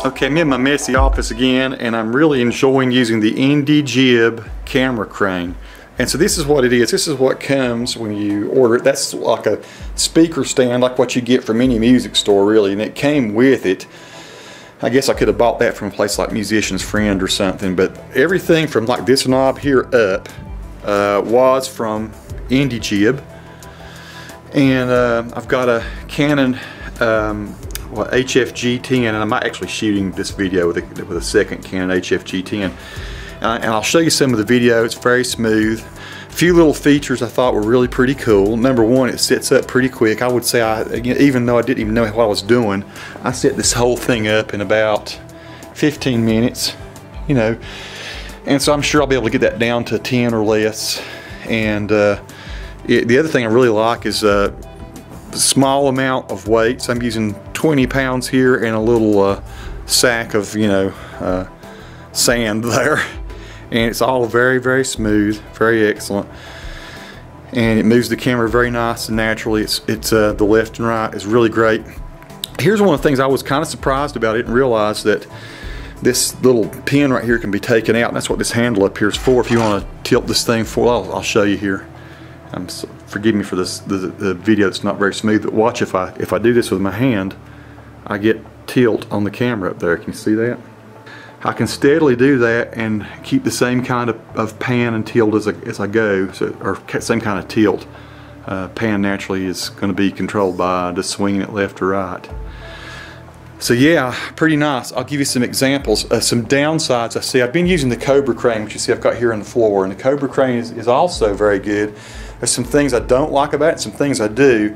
Okay, I'm in my messy office again, and I'm really enjoying using the Indy Jib camera crane. And so this is what it is. This is what comes when you order it. That's like a speaker stand, like what you get from any music store, really. And it came with it. I guess I could have bought that from a place like Musician's Friend or something. But everything from like this knob here up was from Indy Jib. And I've got a Canon HFG10, and I'm actually shooting this video with a second Canon HFG10, and I'll show you some of the video. It's very smooth. A few little features I thought were really pretty cool. Number one, it sets up pretty quick. I would say, even though I didn't even know what I was doing, I set this whole thing up in about 15 minutes, you know, and so I'm sure I'll be able to get that down to 10 or less. And the other thing I really like is small amount of weight. So I'm using 20 pounds here and a little sack of, you know, sand there, and it's all very, very smooth, very excellent, and it moves the camera very nice and naturally. It's the left and right is really great. Here's one of the things I was kind of surprised about. I didn't realize that this little pin right here can be taken out, and that's what this handle up here is for. If you want to tilt this thing forward, I'll show you here. Forgive me for this, the video that's not very smooth, but watch if I do this with my hand, I get tilt on the camera up there. Can you see that? I can steadily do that and keep the same kind of pan and tilt as I go, or same kind of tilt. Pan naturally is going to be controlled by just swinging it left or right. So yeah, pretty nice. I'll give you some examples. Some downsides I see. I've been using the Cobra Crane, which you see I've got here on the floor, and the Cobra Crane is also very good. There's some things I don't like about it, some things I do.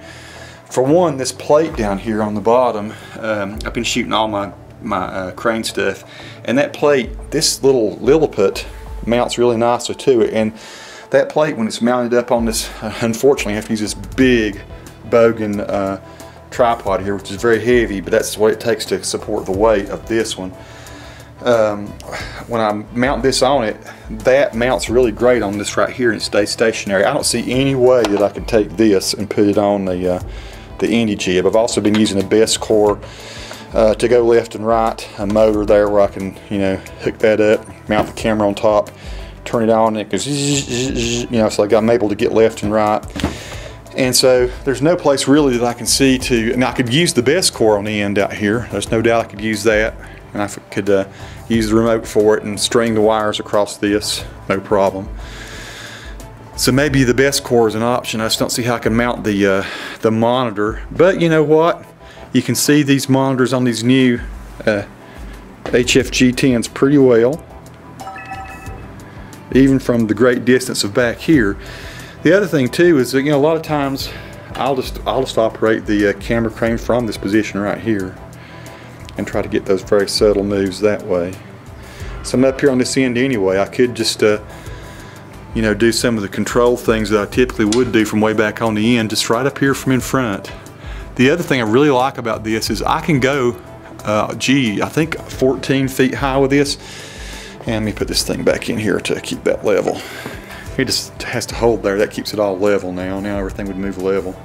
For one, this plate down here on the bottom, I've been shooting all my crane stuff, and that plate, this little Lilliput mounts really nicely to it, and that plate, when it's mounted up on this, unfortunately I have to use this big Bogan tripod here, which is very heavy, but that's what it takes to support the weight of this one. When I mount this on it, that mounts really great on this right here, and it stays stationary. I don't see any way that I can take this and put it on the Indy Jib. I've also been using a best core to go left and right, a motor there where I can, you know, hook that up, mount the camera on top, turn it on, and it goes, you know, so I'm able to get left and right. And so there's no place really that I can see to, and I could use the best core on the end out here. There's no doubt I could use that, and I could use the remote for it and string the wires across this, no problem. So maybe the best core is an option. I just don't see how I can mount the monitor. But you know what? You can see these monitors on these new HFG10s pretty well, even from the great distance of back here. The other thing too is that, you know, a lot of times I'll just operate the camera crane from this position right here and try to get those very subtle moves that way. So I'm up here on this end anyway. I could just you know, do some of the control things that I typically would do from way back on the end, just right up here from in front. The other thing I really like about this is I can go, I think 14 feet high with this. And let me put this thing back in here to keep that level. It just has to hold there. That keeps it all level now. Now everything would move level.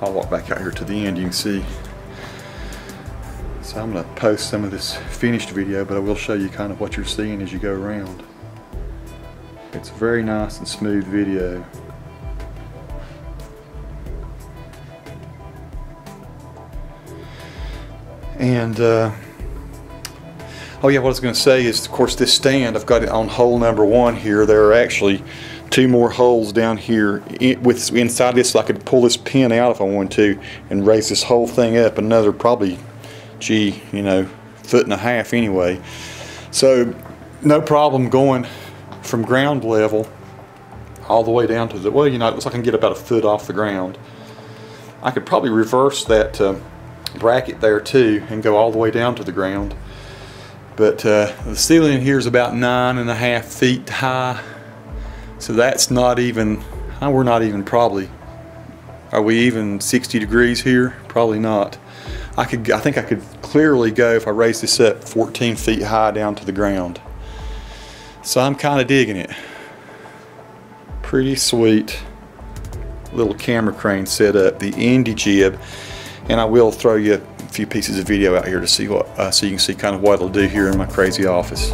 I'll walk back out here to the end, you can see. So I'm going to post some of this finished video, but I will show you kind of what you're seeing as you go around. It's a very nice and smooth video. And oh yeah, what I was going to say is, of course, this stand, I've got it on hole number 1 here. There are actually 2 more holes down here inside this, so I could pull this pin out if I wanted to and raise this whole thing up another probably, gee, you know, 1.5 feet anyway. So no problem going from ground level all the way down to the, well, you know, it looks like I can get about 1 foot off the ground. I could probably reverse that bracket there too and go all the way down to the ground. But the ceiling in here is about 9.5 feet high, so that's not even, we're not even probably, are we even 60 degrees here? Probably not. I think I could clearly go, if I raise this up, 14 feet high down to the ground. So I'm kind of digging it. Pretty sweet little camera crane setup, the Indy Jib. And I will throw you few pieces of video out here to see what, so you can see kind of what it'll do here in my crazy office.